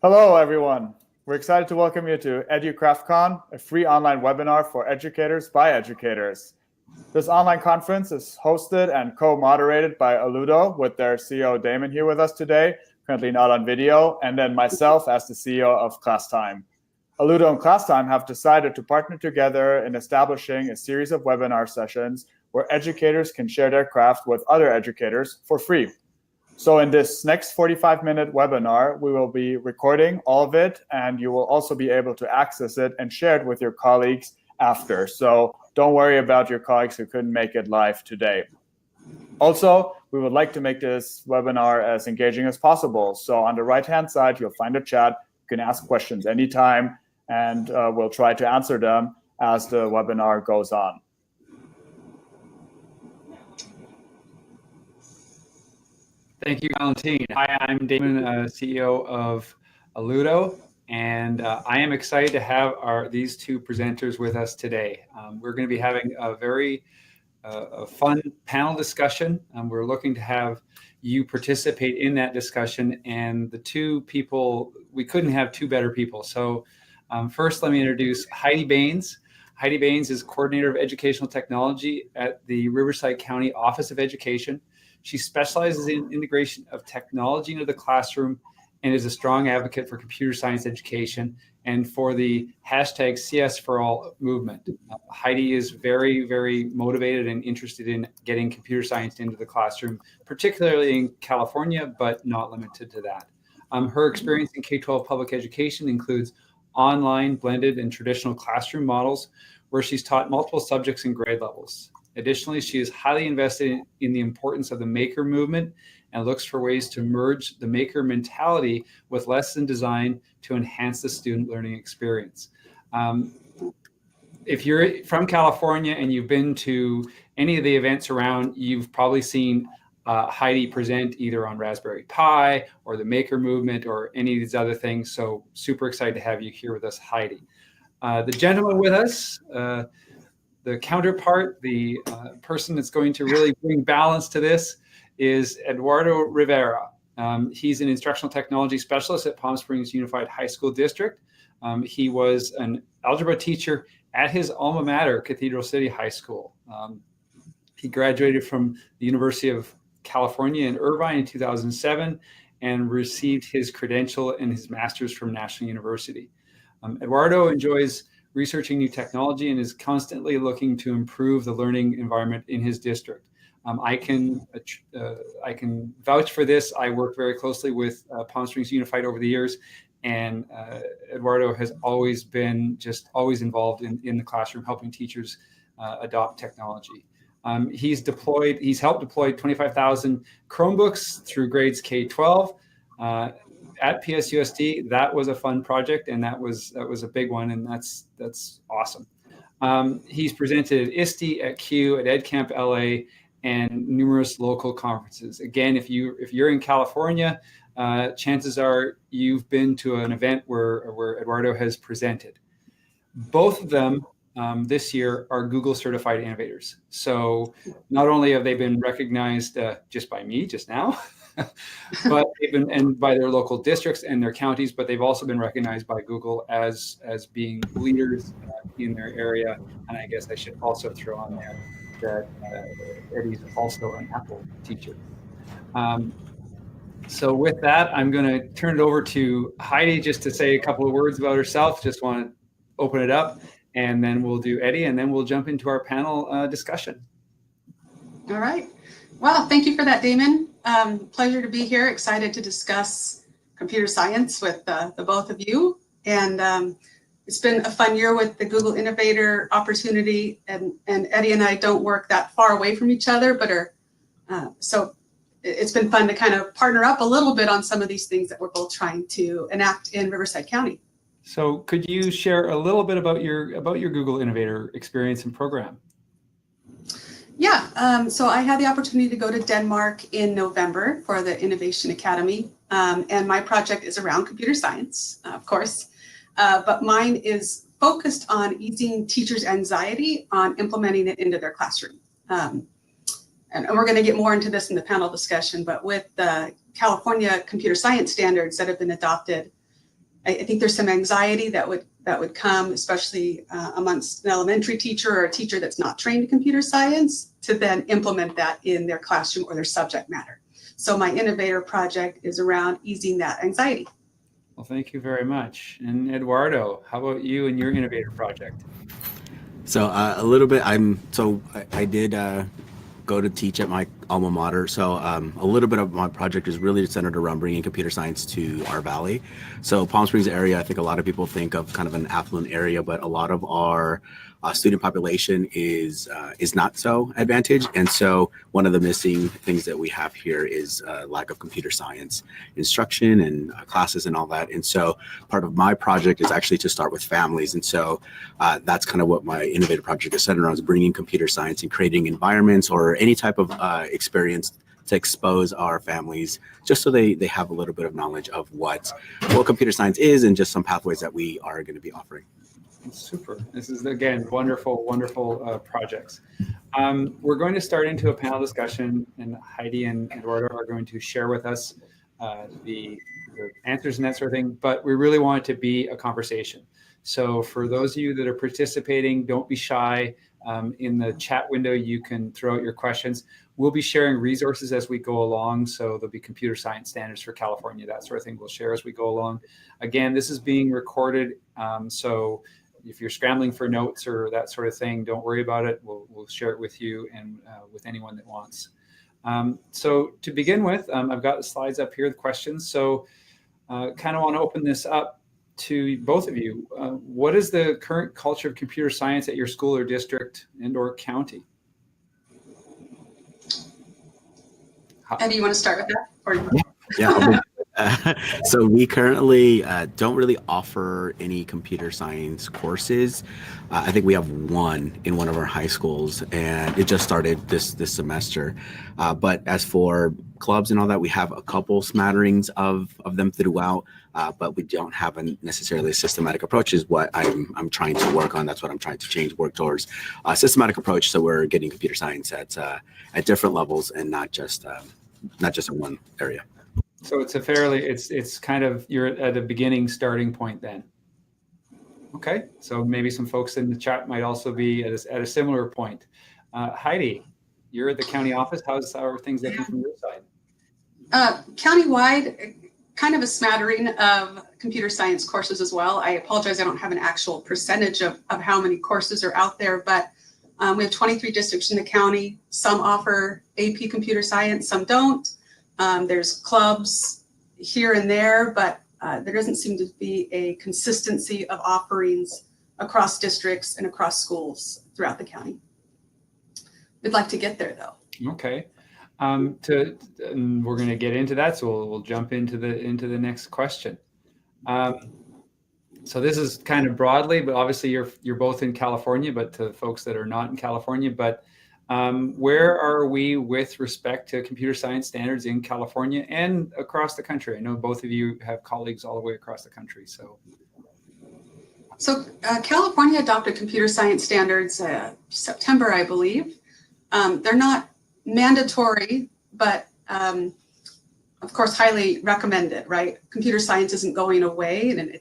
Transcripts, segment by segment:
Hello, everyone. We're excited to welcome you to EduCraftCon, a free online webinar for educators by educators. This online conference is hosted and co-moderated by Alludo with their CEO Damon here with us today, currently not on video, and then myself as the CEO of Classtime. Alludo and Classtime have decided to partner together in establishing a series of webinar sessions where educators can share their craft with other educators for free. So in this next 45-minute webinar, we will be recording all of it, and you will also be able to access it and share it with your colleagues after. So don't worry about your colleagues who couldn't make it live today. Also, we would like to make this webinar as engaging as possible. So on the right-hand side, you'll find a chat. You can ask questions anytime, and we'll try to answer them as the webinar goes on. Thank you, Valentin. Hi, I'm Damon, CEO of Alludo, and I am excited to have these two presenters with us today. We're going to be having a very fun panel discussion. We're looking to have you participate in that discussion, and the two people, we couldn't have two better people. So first, let me introduce Heidi Baynes. Heidi Baynes is Coordinator of Educational Technology at the Riverside County Office of Education. She specializes in integration of technology into the classroom and is a strong advocate for computer science education and for the hashtag CS4All movement. Heidi is very, very motivated and interested in getting computer science into the classroom, particularly in California, but not limited to that. Her experience in K-12 public education includes online, blended, and traditional classroom models where she's taught multiple subjects and grade levels. Additionally, she is highly invested in the importance of the maker movement and looks for ways to merge the maker mentality with lesson design to enhance the student learning experience. If you're from California and you've been to any of the events around, you've probably seen Heidi present either on Raspberry Pi or the maker movement or any of these other things. So super excited to have you here with us, Heidi. The gentleman with us, the counterpart, the person that's going to really bring balance to this is Eduardo Rivera. He's an instructional technology specialist at Palm Springs Unified High School District. He was an algebra teacher at his alma mater, Cathedral City High School. He graduated from the University of California in Irvine in 2007 and received his credential and his master's from National University. Eduardo enjoys researching new technology and is constantly looking to improve the learning environment in his district. I can vouch for this. I work very closely with Palm Springs Unified over the years, and Eduardo has always been always involved in the classroom, helping teachers adopt technology. He's helped deploy 25,000 Chromebooks through grades K-12. At PSUSD, that was a fun project, and that was a big one, and that's awesome. He's presented at ISTE, at Q, at EdCamp LA, and numerous local conferences. Again, if you're in California, chances are you've been to an event where Eduardo has presented. Both of them this year are Google certified innovators. So not only have they been recognized just by me just now, but they've been, and by their local districts and their counties, but they've also been recognized by Google as being leaders in their area. And I guess I should also throw on there that Eddie's also an Apple teacher. So with that, I'm going to turn it over to Heidi just to say a couple of words about herself. Just want to open it up, and then we'll do Eddie, and then we'll jump into our panel discussion. All right. Well, thank you for that, Damon. Pleasure to be here. Excited to discuss computer science with the both of you. And it's been a fun year with the Google Innovator opportunity. And Eddie and I don't work that far away from each other, but so it's been fun to kind of partner up a little bit on some of these things that we're both trying to enact in Riverside County. So could you share a little bit about your Google Innovator experience and program? Yeah, so I had the opportunity to go to Denmark in November for the Innovation Academy, and my project is around computer science, of course, but mine is focused on easing teachers' anxiety on implementing it into their classroom. And we're going to get more into this in the panel discussion, but with the California computer science standards that have been adopted, I think there's some anxiety that would come, especially amongst an elementary teacher or a teacher that's not trained in computer science, to then implement that in their classroom or their subject matter. So my Innovator project is around easing that anxiety. Well, thank you very much. And Eduardo, how about you and your Innovator project? So a little bit, I did go to teach at my alma mater. So a little bit of my project is really centered around bringing computer science to our valley. So Palm Springs area, I think a lot of people think of kind of an affluent area, but a lot of our student population is not so advantaged. And so one of the missing things that we have here is lack of computer science instruction and classes and all that. And so part of my project is actually to start with families. And so that's kind of what my Innovator project is centered around, is bringing computer science and creating environments or any type of experience to expose our families, just so they have a little bit of knowledge of what computer science is and just some pathways that we are going to be offering. Super. This is, again, wonderful, wonderful projects. We're going to start into a panel discussion, and Heidi and Eduardo are going to share with us the answers and that sort of thing, but we really want it to be a conversation. So for those of you that are participating, don't be shy. In the chat window, you can throw out your questions. We'll be sharing resources as we go along. So there'll be computer science standards for California, that sort of thing we'll share as we go along. Again, this is being recorded. So if you're scrambling for notes or that sort of thing, don't worry about it. We'll share it with you and with anyone that wants. So to begin with, I've got the slides up here, the questions. So kind of want to open this up to both of you. What is the current culture of computer science at your school or district and or county? Eddie, you want to start with that? Or Yeah. So we currently don't really offer any computer science courses. I think we have one in one of our high schools, and it just started this semester. But as for clubs and all that, we have a couple smatterings of them throughout, but we don't have necessarily a systematic approach is what I'm trying to work on. That's what I'm trying to work towards a systematic approach. So we're getting computer science at different levels and not just in one area. So it's it's kind of, you're at a beginning starting point then. Okay, so maybe some folks in the chat might also be at a similar point. Heidi, you're at the county office. How are things looking from your side? Countywide, kind of a smattering of computer science courses as well. I apologize, I don't have an actual percentage of how many courses are out there, but we have 23 districts in the county. Some offer AP computer science, some don't. There's clubs here and there, but there doesn't seem to be a consistency of offerings across districts and across schools throughout the county. We'd like to get there though. Okay. And we're going to get into that, so we'll jump into the next question. So this is kind of broadly, but obviously you're both in California, but to folks that are not in California, but where are we with respect to computer science standards in California and across the country? I know both of you have colleagues all the way across the country. So California adopted computer science standards September, I believe. They're not mandatory, but of course, highly recommended, right? Computer science isn't going away, and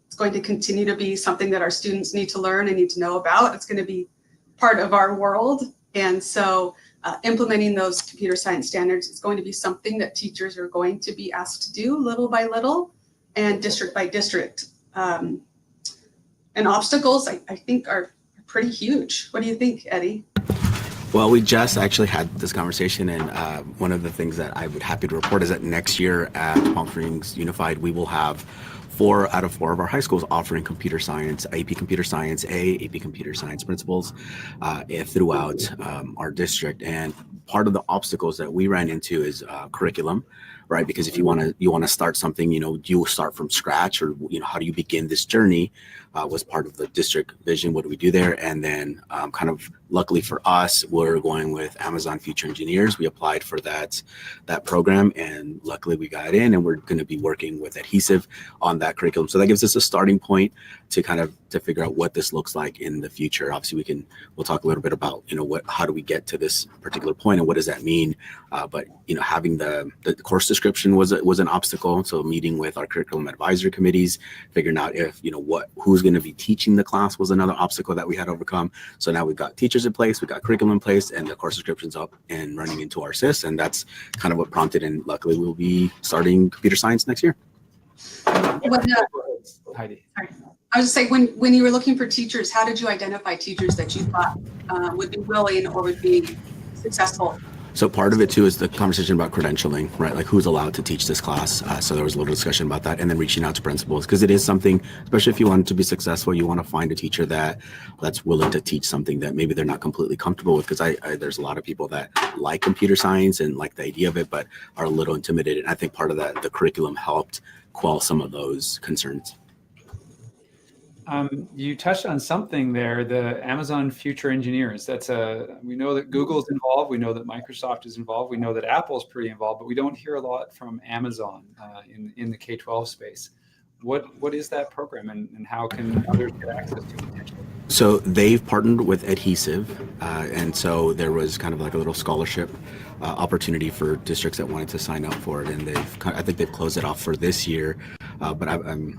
it's going to continue to be something that our students need to learn and need to know about. It's going to be part of our world. And so implementing those computer science standards is going to be something that teachers are going to be asked to do little by little and district by district. And obstacles, I think, are pretty huge. What do you think, Eddie? Well, we just actually had this conversation, and one of the things that I would happy to report is that next year at Palm Springs Unified, we will have 4 out of 4 of our high schools offering computer science, AP Computer Science A, AP Computer Science principles throughout our district. And part of the obstacles that we ran into is curriculum, right? Because if you want to start something, you start from scratch, or how do you begin this journey? Was part of the district vision. What do we do there? And then kind of luckily for us, we're going with Amazon Future Engineers. We applied for that program, and luckily we got in, and we're going to be working with Adhesive on that curriculum. So that gives us a starting point to figure out what this looks like in the future. Obviously, we'll talk a little bit about how do we get to this particular point point, and what does that mean? But having the course description was an obstacle. So meeting with our curriculum advisory committees, figuring out if who's going to be teaching the class was another obstacle that we had to overcome. So now we've got teachers in place, we've got curriculum in place, and the course description's up and running into our SIS, and that's kind of what prompted. And luckily, we'll be starting computer science next year. Heidi. Sorry. I was just saying, when you were looking for teachers, how did you identify teachers that you thought would be willing or would be successful? So part of it too is the conversation about credentialing, right? Like who's allowed to teach this class. So there was a little discussion about that, and then reaching out to principals, because it is something, especially if you want to be successful, you want to find a teacher that's willing to teach something that maybe they're not completely comfortable with. Because there's a lot of people that like computer science and like the idea of it, but are a little intimidated. And I think part of that, the curriculum helped quell some of those concerns. You touched on something there, the Amazon Future Engineers. We know that Google's involved. We know that Microsoft is involved. We know that Apple's pretty involved, but we don't hear a lot from Amazon in the K-12 space. What is that program, and how can others get access to it potentially? So they've partnered with Adhesive, and so there was kind of like a little scholarship opportunity for districts that wanted to sign up for it, and I think they've closed it off for this year. But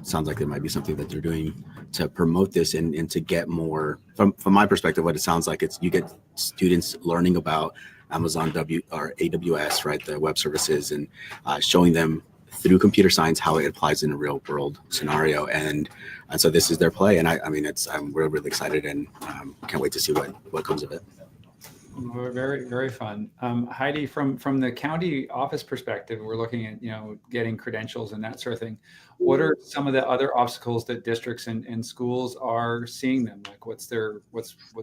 sounds like there might be something that they're doing to promote this and to get more. From my perspective, what it sounds like, you get students learning about Amazon or AWS, right, the web services, and showing them through computer science how it applies in a real world scenario. And so this is their play, and we're really excited, and can't wait to see what comes of it. Very, very fun. Heidi, from the county office perspective, we're looking at getting credentials and that sort of thing. What are some of the other obstacles that districts and schools are seeing them? Like what's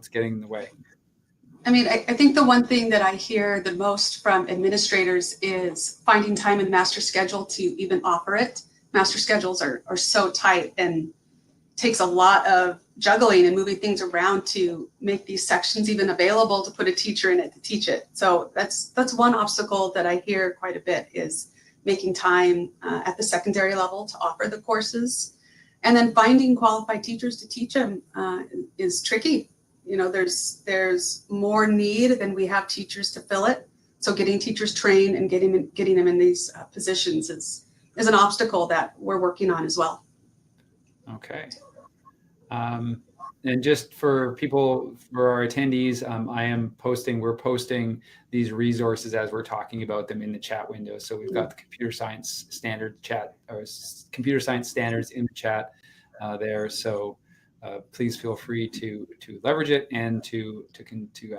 getting in the way? I mean, I think the one thing that I hear the most from administrators is finding time in the master schedule to even offer it. Master schedules are so tight, and takes a lot of juggling and moving things around to make these sections even available to put a teacher in it to teach it. So that's one obstacle that I hear quite a bit, is making time at the secondary level to offer the courses. And then finding qualified teachers to teach them is tricky. There's more need than we have teachers to fill it. So getting teachers trained and getting them in these positions is an obstacle that we're working on as well. Okay. And just for our attendees, we're posting these resources as we're talking about them in the chat window. So we've got the computer science standard chat, or computer science standards in the chat there. So please feel free to leverage it and to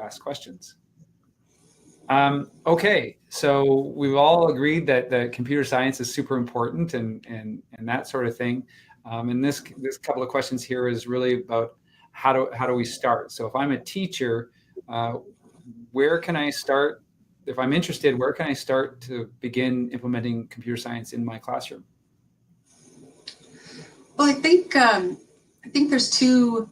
ask questions. Okay, so we've all agreed that the computer science is super important and that sort of thing. And this couple of questions here is really about how do we start? So if I'm a teacher, where can I start? If I'm interested, where can I start to begin implementing computer science in my classroom? Well, I think there's two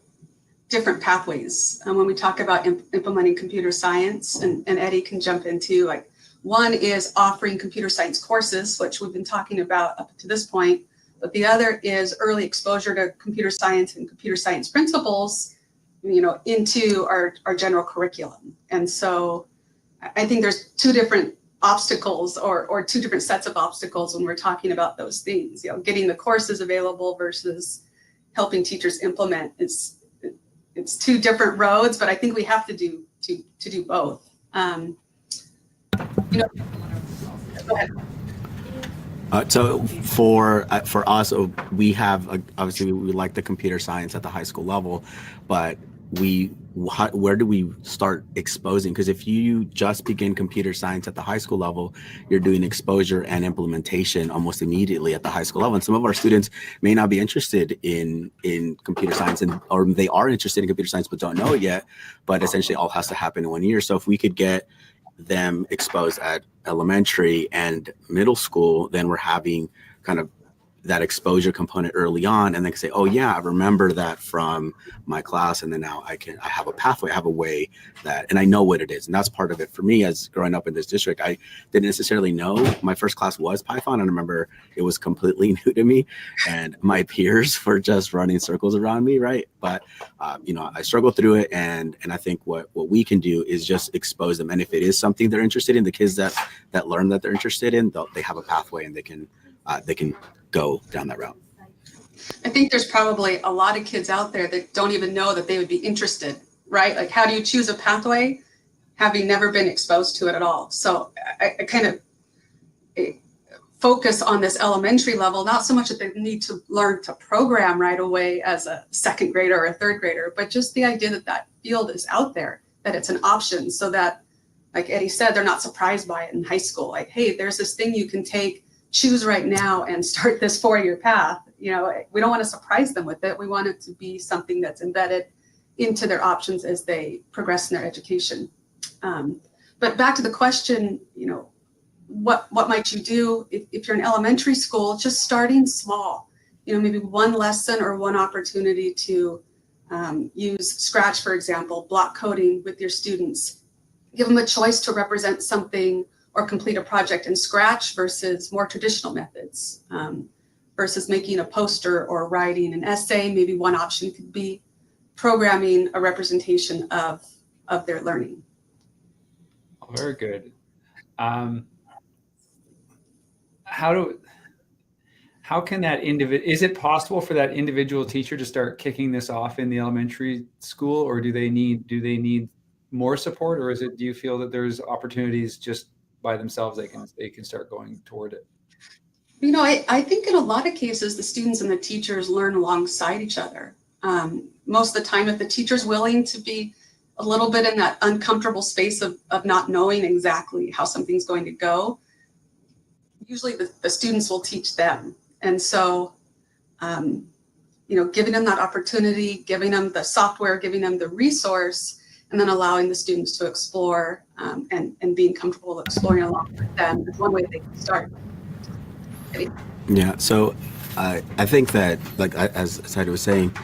different pathways when we talk about implementing computer science, and Eddie can jump into, like, one is offering computer science courses, which we've been talking about up to this point. But the other is early exposure to computer science and computer science principles, into our general curriculum. And so I think there's two different obstacles or two different sets of obstacles when we're talking about those things. Getting the courses available versus helping teachers implement. It's two different roads, but I think we have to do both. Go ahead. So for us, we have obviously we like the computer science at the high school level, but where do we start exposing? Because if you just begin computer science at the high school level, you're doing exposure and implementation almost immediately at the high school level. And some of our students may not be interested in computer science, or they are interested in computer science but don't know it yet. But essentially, all has to happen in 1 year. So if we could get them exposed at elementary and middle school, then we're having kind of that exposure component early on, and they can say, oh yeah, I remember that from my class, and then now I have a pathway, I have a way that, and I know what it is. And that's part of it for me as growing up in this district. I didn't necessarily know. My first class was Python, and I remember it was completely new to me, and my peers were just running circles around me, right? But I struggled through it, and I think what we can do is just expose them. And if it is something they're interested in, the kids that learn that they're interested in, they have a pathway, and they can go down that route. I think there's probably a lot of kids out there that don't even know that they would be interested, right? Like, how do you choose a pathway having never been exposed to it at all? So I kind of focus on this elementary level, not so much that they need to learn to program right away as a second grader or a third grader, but just the idea that that field is out there, that it's an option, so that, like Eddie said, they're not surprised by it in high school. Like, hey, there's this thing you can take, choose right now and start this 4-year path. We don't want to surprise them with it. We want it to be something that's embedded into their options as they progress in their education. But back to the question, what might you do if you're in elementary school? Just starting small, maybe one lesson or one opportunity to use Scratch, for example, block coding with your students. Give them a choice to represent something or complete a project in Scratch versus more traditional methods, versus making a poster or writing an essay. Maybe one option could be programming a representation of their learning. Oh, very good. How can that is it possible for that individual teacher to start kicking this off in the elementary school, or do they need more support, or do you feel that there's opportunities just by themselves they can start going toward it? I think in a lot of cases the students and the teachers learn alongside each other. Most of the time, if the teacher's willing to be a little bit in that uncomfortable space of not knowing exactly how something's going to go, usually the students will teach them. And so, giving them that opportunity, giving them the software, giving them the resource, and then allowing the students to explore and being comfortable exploring along with them is one way they can start. Yeah, so I think that, like as Heidi was saying,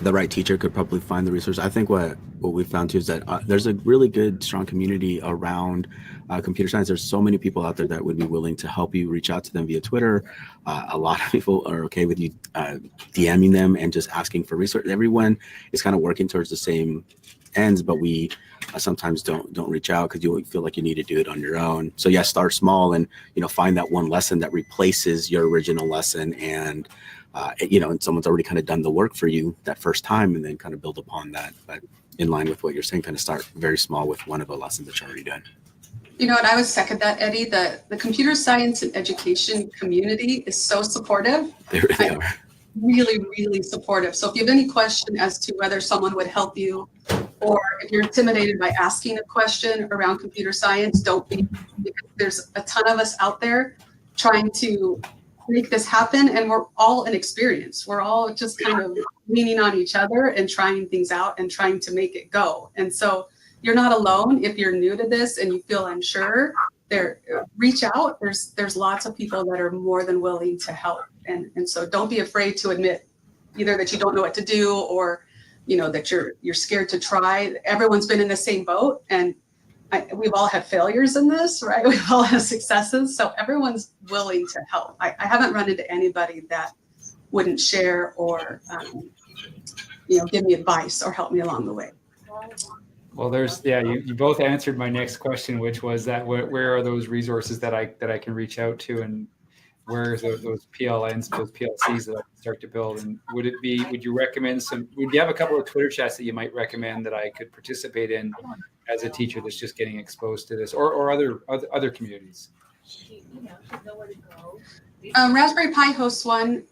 the right teacher could probably find the resource. I think what we found too is that there's a really good, strong community around computer science. There's so many people out there that would be willing to help you. Reach out to them via Twitter. A lot of people are okay with you DMing them and just asking for resources. Everyone is kind of working towards the same ends, but we sometimes don't reach out because you feel like you need to do it on your own. So yeah, start small and find that one lesson that replaces your original lesson, and and someone's already kind of done the work for you that first time, and then kind of build upon that. But in line with what you're saying, kind of start very small with one of the lessons that you're already done. And I would second that, Eddie. The computer science and education community is so supportive. They really are. Really, really supportive. So if you have any question as to whether someone would help you, or if you're intimidated by asking a question around computer science, don't be, because there's a ton of us out there trying to make this happen, and we're all inexperienced. We're all just kind of leaning on each other and trying things out and trying to make it go. And so you're not alone if you're new to this and you feel unsure. Reach out. There's lots of people that are more than willing to help. And so don't be afraid to admit either that you don't know what to do, or that you're scared to try. Everyone's been in the same boat, and we've all had failures in this, right? We've all had successes. So everyone's willing to help. I haven't run into anybody that wouldn't share or give me advice or help me along the way. Well, you both answered my next question, which was that where are those resources that I can reach out to, and where's those PLNs, those PLCs that I can start to build? And would you recommend would you have a couple of Twitter chats that you might recommend that I could participate in as a teacher that's just getting exposed to this, or other communities? Raspberry Pi hosts one.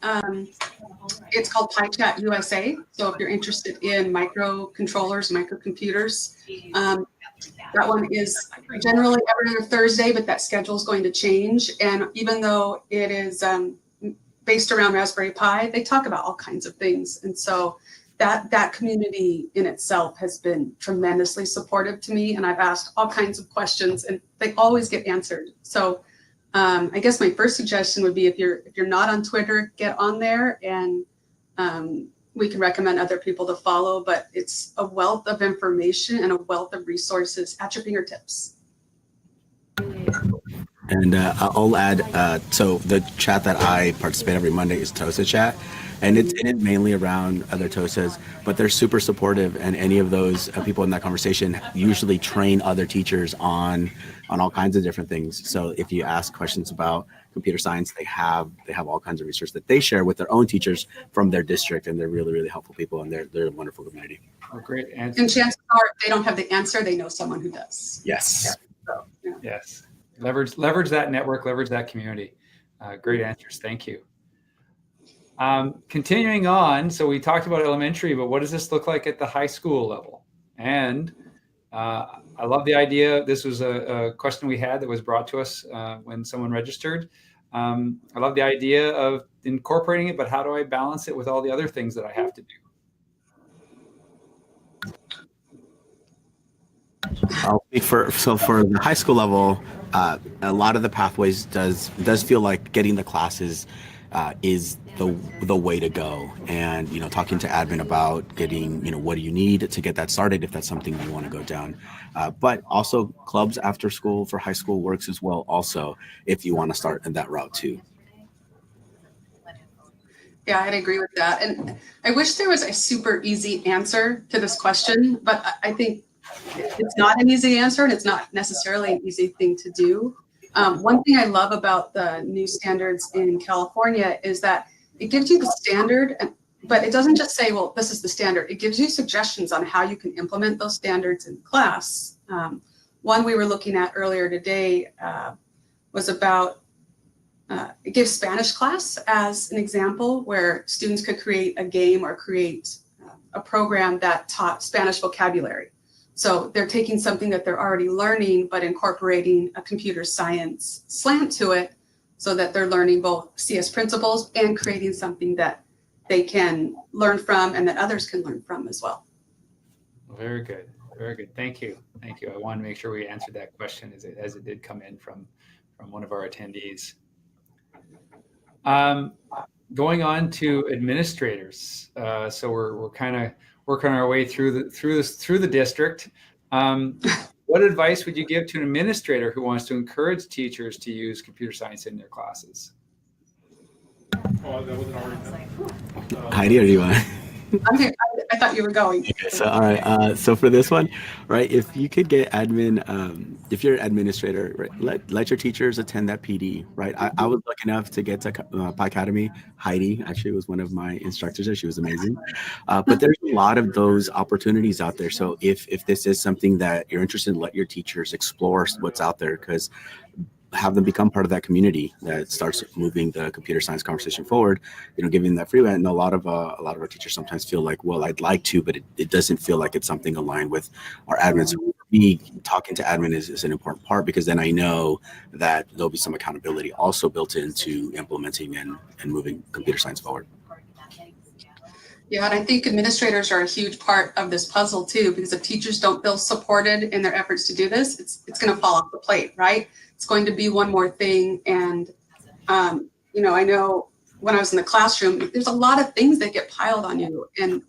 It's called Pi Chat USA. So if you're interested in microcontrollers, microcomputers, that one is generally every other Thursday, but that schedule is going to change. And even though it is based around Raspberry Pi, they talk about all kinds of things. And so that community in itself has been tremendously supportive to me. And I've asked all kinds of questions, and they always get answered. So I guess my first suggestion would be if you're not on Twitter, get on there, and we can recommend other people to follow, but it's a wealth of information and a wealth of resources at your fingertips. And I'll add, so the chat that I participate every Monday is TOSA chat, and it's mainly around other TOSAs, but they're super supportive, and any of those people in that conversation usually train other teachers on all kinds of different things. So if you ask questions about computer science, they have all kinds of research that they share with their own teachers from their district, and they're really, really helpful people, and they're a wonderful community. Oh, great answer. And chances are, if they don't have the answer, they know someone who does. Yes. So, yeah. Yes. Leverage that network, leverage that community. Great answers. Thank you. Continuing on, so we talked about elementary, but what does this look like at the high school level? And I love the idea. This was a question we had that was brought to us when someone registered. I love the idea of incorporating it, but how do I balance it with all the other things that I have to do? I'll speak for the high school level. A lot of the pathways does feel like getting the classes is the way to go, and talking to admin about getting what do you need to get that started if that's something you want to go down. But also clubs after school for high school works as well. Also, if you want to start in that route too. Yeah, I'd agree with that. And I wish there was a super easy answer to this question, but I think it's not an easy answer, and it's not necessarily an easy thing to do. One thing I love about the new standards in California is that it gives you the standard, but it doesn't just say, well, this is the standard. It gives you suggestions on how you can implement those standards in class. One we were looking at earlier today was about, it gives Spanish class as an example where students could create a game or create a program that taught Spanish vocabulary. So they're taking something that they're already learning, but incorporating a computer science slant to it so that they're learning both CS principles and creating something that they can learn from and that others can learn from as well. Very good. Very good. Thank you. Thank you. I wanted to make sure we answered that question as it did come in from one of our attendees. Going on to administrators. So we're kind of working our way through the district. What advice would you give to an administrator who wants to encourage teachers to use computer science in their classes? Heidi, or do you want? I'm here. I thought you were going. Okay, so all right. So for this one, right? If you could get admin, if you're an administrator, right, let your teachers attend that PD, right? I was lucky enough to get to Pi Academy. Heidi actually was one of my instructors there. She was amazing. But there's a lot of those opportunities out there. So if this is something that you're interested in, let your teachers explore what's out there, because have them become part of that community that starts moving the computer science conversation forward, giving that free rent. And a lot of our teachers sometimes feel like, well, I'd like to, but it doesn't feel like it's something aligned with our admin. So for me, talking to admin is an important part, because then I know that there'll be some accountability also built into implementing and moving computer science forward. Yeah, and I think administrators are a huge part of this puzzle too, because if teachers don't feel supported in their efforts to do this, it's going to fall off the plate, right? It's going to be one more thing. And, I know when I was in the classroom, there's a lot of things that get piled on you, and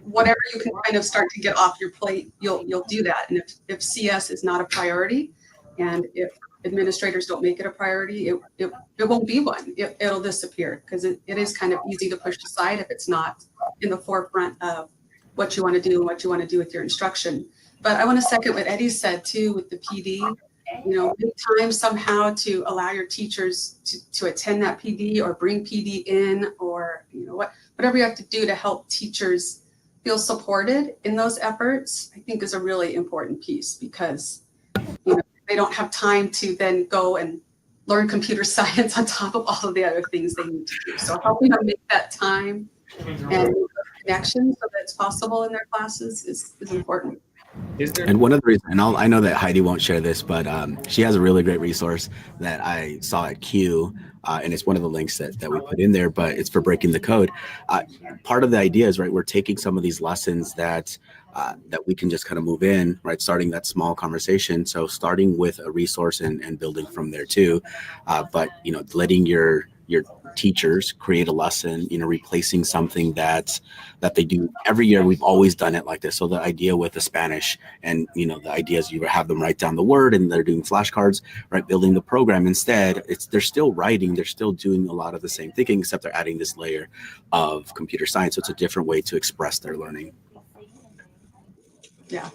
whatever you can kind of start to get off your plate, you'll do that. And if CS is not a priority, and if administrators don't make it a priority, it won't be one. It'll disappear, because it is kind of easy to push aside if it's not in the forefront of what you want to do and what you want to do with your instruction. But I want to second what Eddie said too with the PD. Make time somehow to allow your teachers to attend that PD, or bring PD in, or whatever you have to do to help teachers feel supported in those efforts, I think is a really important piece, because they don't have time to then go and learn computer science on top of all of the other things they need to do. So helping them make that time and connection so that it's possible in their classes is important. Is there? And one of the reasons, and I know that Heidi won't share this, but she has a really great resource that I saw at Q, and it's one of the links that we put in there, but it's for breaking the code. Part of the idea is, right, we're taking some of these lessons that we can just kind of move in, right, starting that small conversation. So starting with a resource and building from there too, but, letting your teachers create a lesson, replacing something that they do every year. We've always done it like this. So the idea with the Spanish and, the idea is you have them write down the word and they're doing flashcards, right? Building the program. Instead, they're still writing, they're still doing a lot of the same thinking, except they're adding this layer of computer science. So it's a different way to express their learning. Yeah.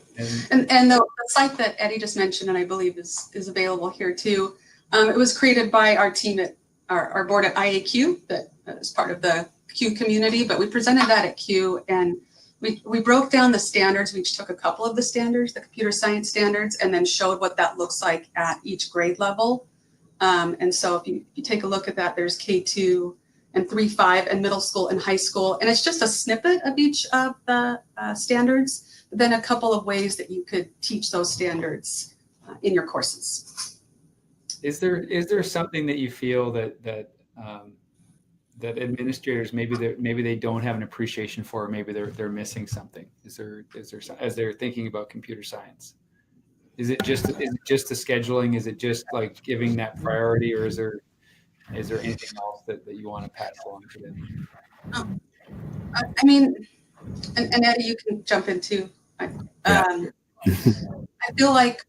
And the site that Eddie just mentioned, and I believe is available here too, it was created by our team at our board at IAQ that is part of the Q community, but we presented that at Q, and we broke down the standards. We each took a couple of the standards, the computer science standards, and then showed what that looks like at each grade level. And so if you take a look at that, there's K2 and 3-5 and middle school and high school. And it's just a snippet of each of the standards, but then a couple of ways that you could teach those standards in your courses. Is there something that you feel that administrators maybe they don't have an appreciation for, or maybe they're missing something? Is there as they're thinking about computer science? Is it just the scheduling? Is it just like giving that priority, or is there anything else that you want to pass along to them? I mean, and Eddie, you can jump in too. I feel like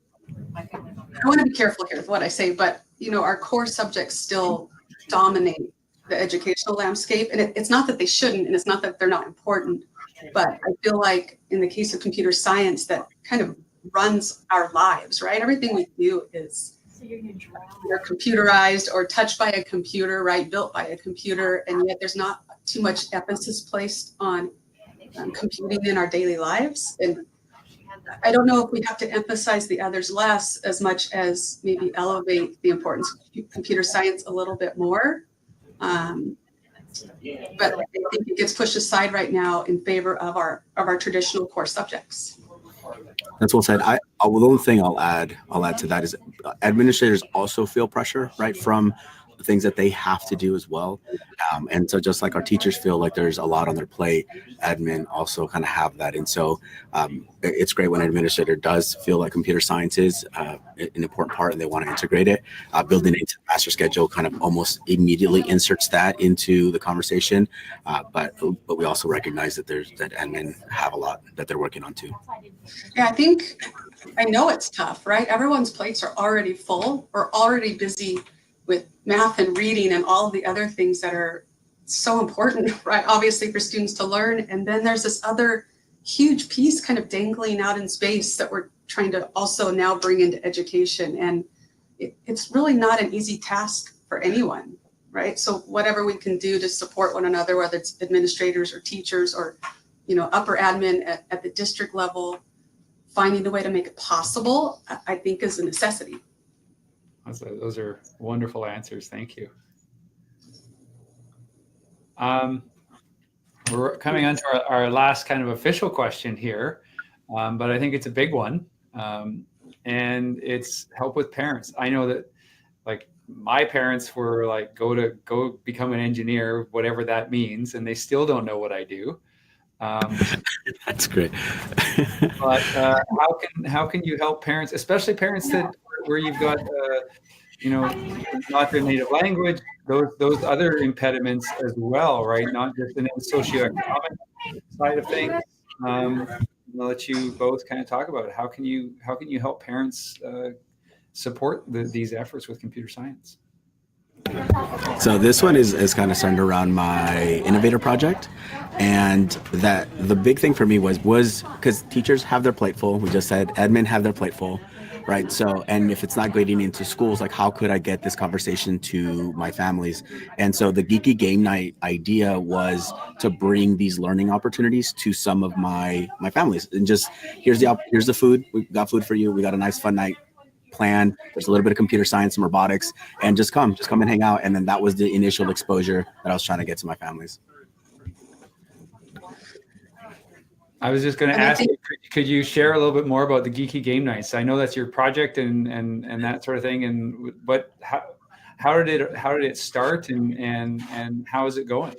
I want to be careful here with what I say, but our core subjects still dominate the educational landscape, and it's not that they shouldn't, and it's not that they're not important, but I feel like in the case of computer science, that kind of runs our lives, right? Everything we do is either computerized or touched by a computer, right? Built by a computer, and yet there's not too much emphasis placed on computing in our daily lives. And I don't know if we have to emphasize the others less as much as maybe elevate the importance of computer science a little bit more. But I think it gets pushed aside right now in favor of our traditional core subjects. That's well said. The only thing I'll add to that is administrators also feel pressure, right, from the things that they have to do as well. And so just like our teachers feel like there's a lot on their plate, admin also kind of have that. And so it's great when an administrator does feel like computer science is an important part and they want to integrate it. Building it into the master schedule kind of almost immediately inserts that into the conversation. But we also recognize that that admin have a lot that they're working on too. Yeah, I know it's tough, right? Everyone's plates are already full or already busy with math and reading and all of the other things that are so important, right? Obviously for students to learn. And then there's this other huge piece kind of dangling out in space that we're trying to also now bring into education. And it's really not an easy task for anyone, right? So whatever we can do to support one another, whether it's administrators or teachers or, upper admin at the district level, finding a way to make it possible, I think is a necessity. Those are wonderful answers. Thank you. We're coming on to our last kind of official question here, but I think it's a big one, and it's help with parents. I know that, like, my parents were like, go become an engineer, whatever that means, and they still don't know what I do. That's great. But how can you help parents, especially parents where you've got not their native language, those other impediments as well, right? Not just the socioeconomic side of things. I'll let you both kind of talk about it. How can you help parents support these efforts with computer science? So this one is kind of centered around my Innovator project. And that the big thing for me was because teachers have their plate full. We just said admin have their plate full, right? So, and if it's not grading into schools, like how could I get this conversation to my families? And so the geeky game night idea was to bring these learning opportunities to some of my families. And just here's the food. We got food for you. We got a nice fun night plan. There's a little bit of computer science and robotics, and just come and hang out. And then that was the initial exposure that I was trying to get to my families. I was just going to ask you could you share a little bit more about the Geeky Game Nights? I know that's your project and that sort of thing. And how did it start and how is it going?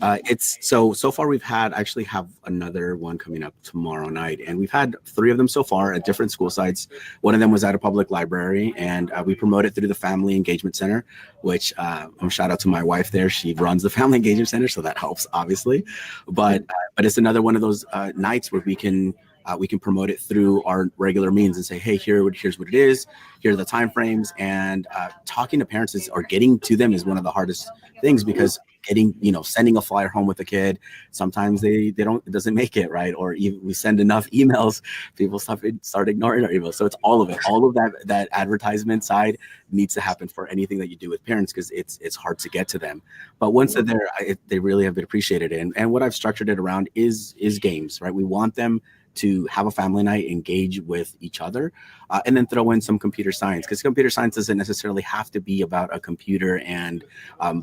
It's so far we've actually have another one coming up tomorrow night, and we've had 3 of them so far at different school sites. One of them was at a public library, and we promote it through the Family Engagement Center, which shout out to my wife there. She runs the Family Engagement Center, so that helps obviously. But it's another one of those nights where we can promote it through our regular means and say, hey, here's what it is, here are the time frames, and talking to parents or getting to them is one of the hardest things, because sending a flyer home with a kid, sometimes it doesn't make it, right? Or even we send enough emails, people start ignoring our emails. So it's all of that advertisement side needs to happen for anything that you do with parents, because it's hard to get to them. But once they're there, they really have been appreciated. And what I've structured it around is games, right? We want them to have a family night, engage with each other, and then throw in some computer science, because computer science doesn't necessarily have to be about a computer and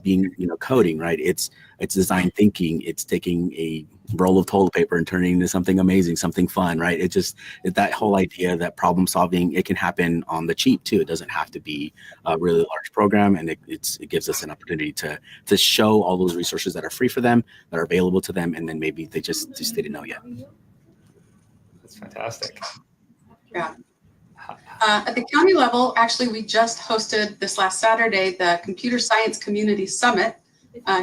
being, coding, right? It's design thinking. It's taking a roll of toilet paper and turning into something amazing, something fun, right? It's that whole idea that problem solving, it can happen on the cheap too. It doesn't have to be a really large program, and it gives us an opportunity to show all those resources that are free for them, that are available to them, and then maybe they just didn't know yet. Fantastic. Yeah. At the county level, actually, we just hosted this last Saturday the Computer Science Community Summit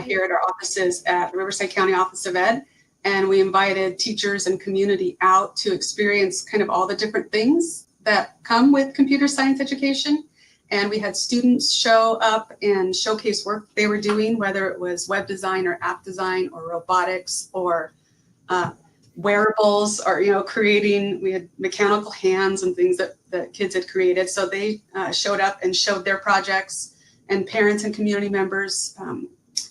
here at our offices at Riverside County Office of Ed. And we invited teachers and community out to experience kind of all the different things that come with computer science education. And we had students show up and showcase work they were doing, whether it was web design or app design or robotics or wearables, or creating. We had mechanical hands and things that kids had created. So they showed up and showed their projects, and parents and community members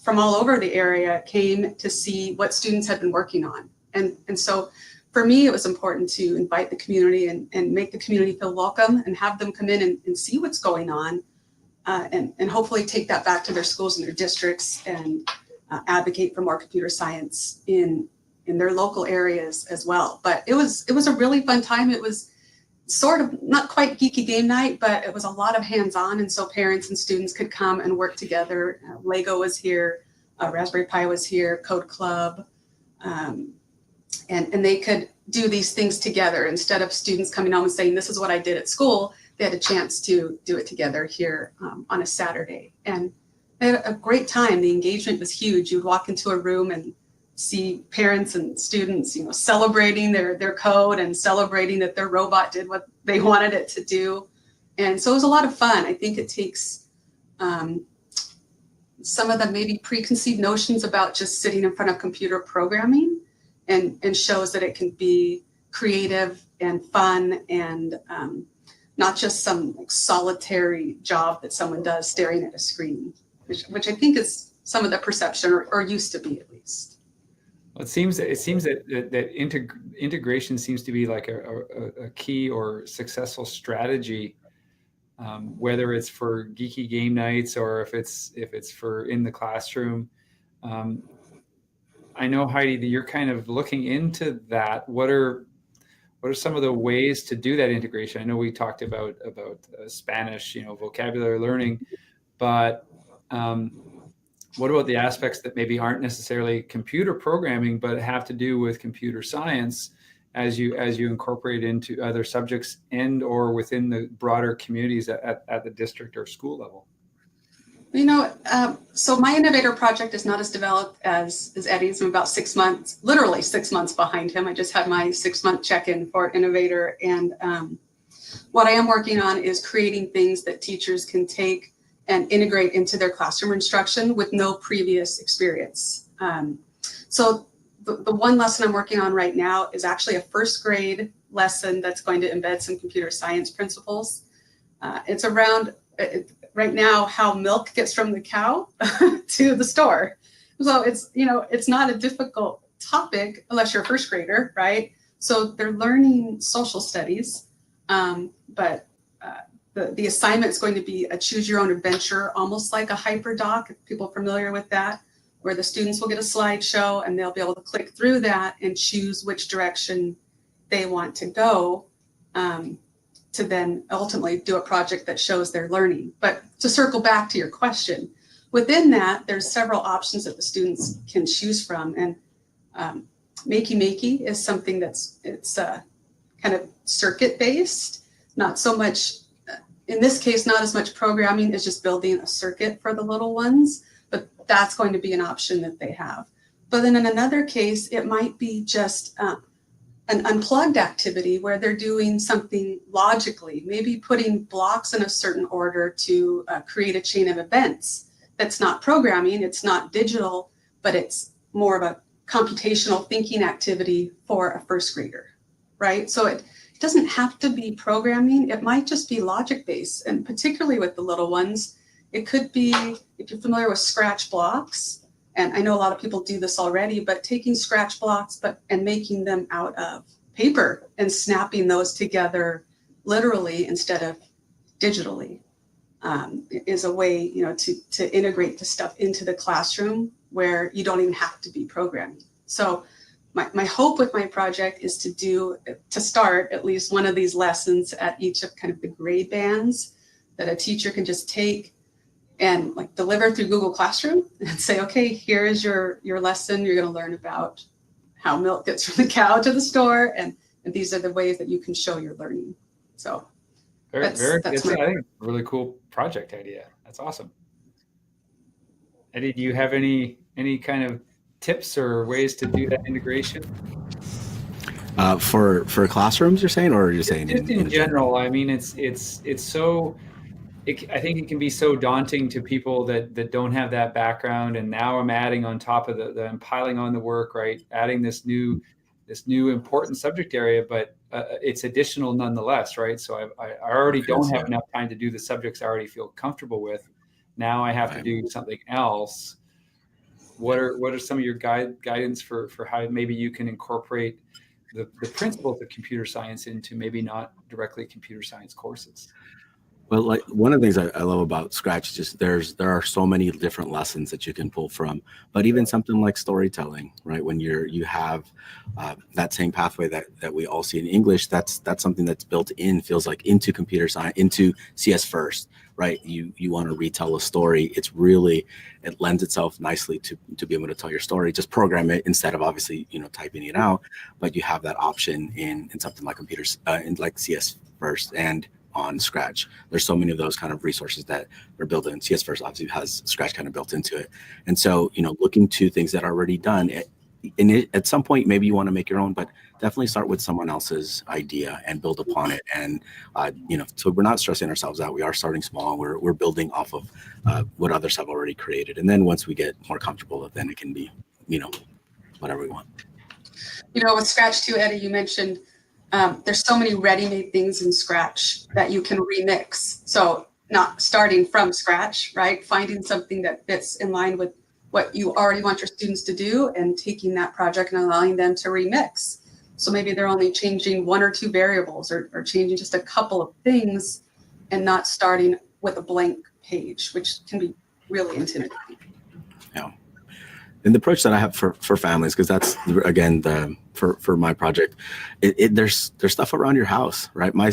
from all over the area came to see what students had been working on. And so for me, it was important to invite the community and make the community feel welcome and have them come in and see what's going on, and hopefully take that back to their schools and their districts and advocate for more computer science in their local areas as well. But it was a really fun time. It was sort of not quite geeky game night, but it was a lot of hands-on. And so parents and students could come and work together. Lego was here, Raspberry Pi was here, Code Club, and they could do these things together. Instead of students coming home and saying, this is what I did at school, they had a chance to do it together here on a Saturday. And they had a great time. The engagement was huge. You'd walk into a room and see parents and students, celebrating their code and celebrating that their robot did what they wanted it to do. And so it was a lot of fun. I think it takes some of the maybe preconceived notions about just sitting in front of computer programming and shows that it can be creative and fun and not just some solitary job that someone does staring at a screen, which I think is some of the perception, or used to be at least. Well, it seems that integration seems to be like a key or successful strategy, whether it's for geeky game nights or if it's for in the classroom. I know, Heidi, that you're kind of looking into that. What are some of the ways to do that integration? I know we talked about Spanish, vocabulary learning, but what about the aspects that maybe aren't necessarily computer programming, but have to do with computer science as you incorporate into other subjects and or within the broader communities at the district or school level? So my Innovator project is not as developed as Eddie's. I'm about 6 months, literally 6 months behind him. I just had my 6-month check-in for Innovator. And what I am working on is creating things that teachers can take and integrate into their classroom instruction with no previous experience. So the one lesson I'm working on right now is actually a first grade lesson that's going to embed some computer science principles. It's around, right now, how milk gets from the cow to the store. So it's not a difficult topic unless you're a first grader, right? So they're learning social studies, but the assignment is going to be a choose your own adventure, almost like a hyperdoc, if people are familiar with that, where the students will get a slideshow and they'll be able to click through that and choose which direction they want to go to then ultimately do a project that shows their learning. But to circle back to your question, within that, there's several options that the students can choose from. And Makey is something it's kind of circuit based, not so much, in this case, not as much programming as just building a circuit for the little ones, but that's going to be an option that they have. But then in another case, it might be just an unplugged activity where they're doing something logically, maybe putting blocks in a certain order to create a chain of events. That's not programming, it's not digital, but it's more of a computational thinking activity for a first grader, right? So it doesn't have to be programming, it might just be logic based. And particularly with the little ones, it could be, if you're familiar with Scratch blocks, and I know a lot of people do this already, but taking Scratch blocks and making them out of paper and snapping those together literally instead of digitally is a way, you know, to integrate the stuff into the classroom where you don't even have to be programming. So my hope with my project is to start at least one of these lessons at each of kind of the grade bands that a teacher can just take and like deliver through Google Classroom and say, okay, here is your lesson. You're going to learn about how milk gets from the cow to the store, and these are the ways that you can show your learning. So that's I think a really cool project idea. That's awesome. Eddie, do you have any kind of tips or ways to do that integration? For classrooms, you're saying, or you're saying just in general? I mean, it's so. I think it can be so daunting to people that don't have that background. And now I'm adding on top of I'm piling on the work, right? Adding this new important subject area, but it's additional nonetheless, right? So I already don't have enough time to do the subjects I already feel comfortable with. Now I have to do something else. What are some of your guidance for how maybe you can incorporate the principles of computer science into maybe not directly computer science courses? Well, like one of the things I love about Scratch is just there are so many different lessons that you can pull from. But even something like storytelling, right? When you have that same pathway that we all see in English, that's something that's built in, feels like into computer science, into CS first, right? You want to retell a story. It lends itself nicely to be able to tell your story. Just program it instead of obviously typing it out. But you have that option in something like computers, in like CS first and on Scratch. There's so many of those kind of resources that are built in. CS First obviously has Scratch kind of built into it. And so, looking to things that are already done, at some point, maybe you want to make your own, but definitely start with someone else's idea and build upon it. And, so we're not stressing ourselves out. We are starting small. We're building off of what others have already created. And then once we get more comfortable, then it can be, whatever we want. With Scratch too, Eddie, you mentioned there's so many ready-made things in Scratch that you can remix. So not starting from scratch, right? Finding something that fits in line with what you already want your students to do and taking that project and allowing them to remix. So maybe they're only changing one or two variables or changing just a couple of things and not starting with a blank page, which can be really intimidating. Yeah. And the approach that I have for families, because that's again for my project, there's stuff around your house, right? My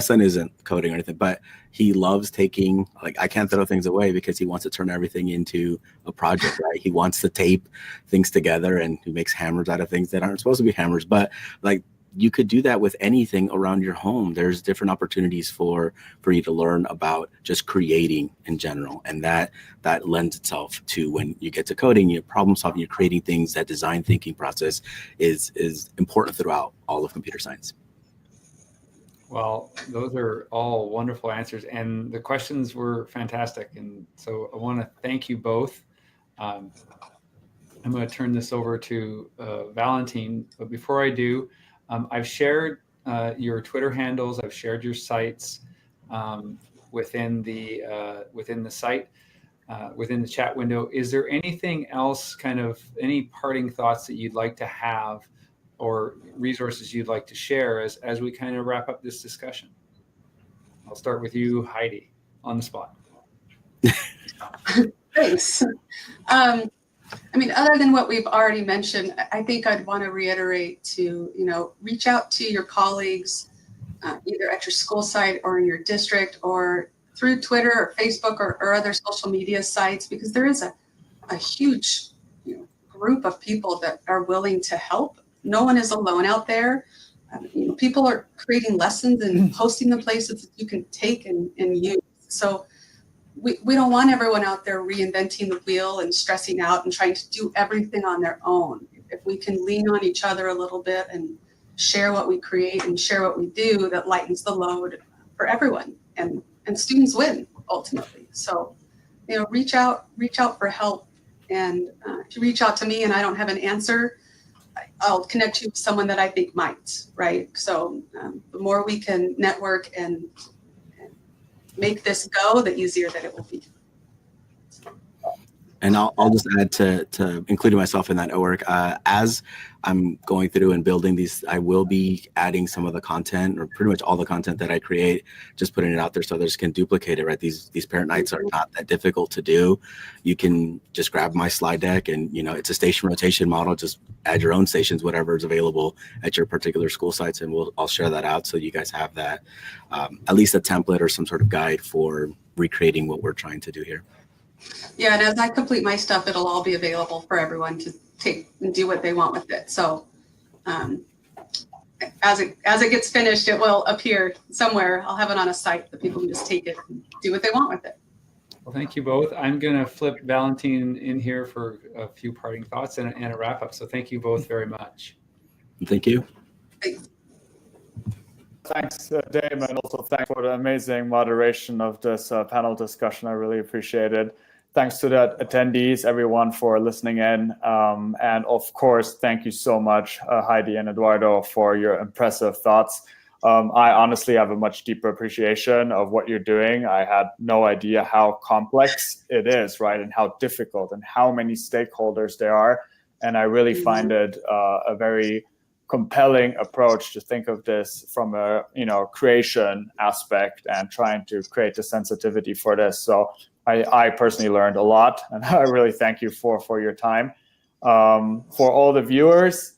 son isn't coding or anything, but he loves taking, like, I can't throw things away because he wants to turn everything into a project, right? He wants to tape things together, and he makes hammers out of things that aren't supposed to be hammers. But like, you could do that with anything around your home. There's different opportunities for you to learn about just creating in general. And that lends itself to when you get to coding, you're problem solving, you're creating things. That design thinking process is important throughout all of computer science. Well, those are all wonderful answers, and the questions were fantastic. And so I want to thank you both. I'm going to turn this over to Valentine, but before I do, I've shared your Twitter handles. I've shared your sites within the site, within the chat window. Is there anything else, kind of any parting thoughts that you'd like to have, or resources you'd like to share as we kind of wrap up this discussion? I'll start with you, Heidi, on the spot. Thanks. I mean, other than what we've already mentioned, I think I'd want to reiterate to, reach out to your colleagues, either at your school site or in your district or through Twitter or Facebook or other social media sites, because there is a huge group of people that are willing to help. No one is alone out there. People are creating lessons and posting them places that you can take and use. So we don't want everyone out there reinventing the wheel and stressing out and trying to do everything on their own. If we can lean on each other a little bit and share what we create and share what we do, that lightens the load for everyone, and students win ultimately. So, reach out for help. And if you reach out to me and I don't have an answer, I'll connect you with someone that I think might, right? So the more we can network and make this go, the easier that it will be. And I'll just add to including myself in that network. As I'm going through and building these, I will be adding some of the content, or pretty much all the content that I create, just putting it out there so others can duplicate it, right? These parent nights are not that difficult to do. You can just grab my slide deck and, it's a station rotation model. Just add your own stations, whatever is available at your particular school sites, and I'll share that out so you guys have that, at least a template or some sort of guide for recreating what we're trying to do here. Yeah, and as I complete my stuff, it'll all be available for everyone to take and do what they want with it. So as it gets finished, it will appear somewhere. I'll have it on a site that people can just take it and do what they want with it. Well, thank you both. I'm going to flip Valentine in here for a few parting thoughts and a wrap up. So thank you both very much. Thank you. Thanks, Dave, and also thanks for the amazing moderation of this panel discussion. I really appreciate it. Thanks to the attendees, everyone, for listening in. And of course, thank you so much, Heidi and Eduardo, for your impressive thoughts. I honestly have a much deeper appreciation of what you're doing. I had no idea how complex it is, right? And how difficult and how many stakeholders there are. And I really find it a very compelling approach to think of this from a creation aspect and trying to create the sensitivity for this. So I personally learned a lot, and I really thank you for your time. For all the viewers,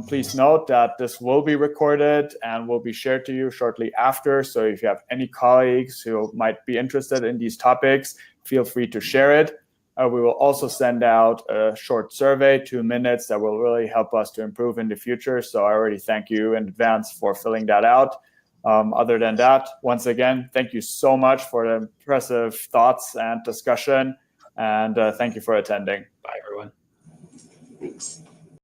please note that this will be recorded and will be shared to you shortly after. So if you have any colleagues who might be interested in these topics, feel free to share it. We will also send out a short survey, 2 minutes, that will really help us to improve in the future. So I already thank you in advance for filling that out. Other than that, once again, thank you so much for the impressive thoughts and discussion. And thank you for attending. Bye, everyone. Thanks.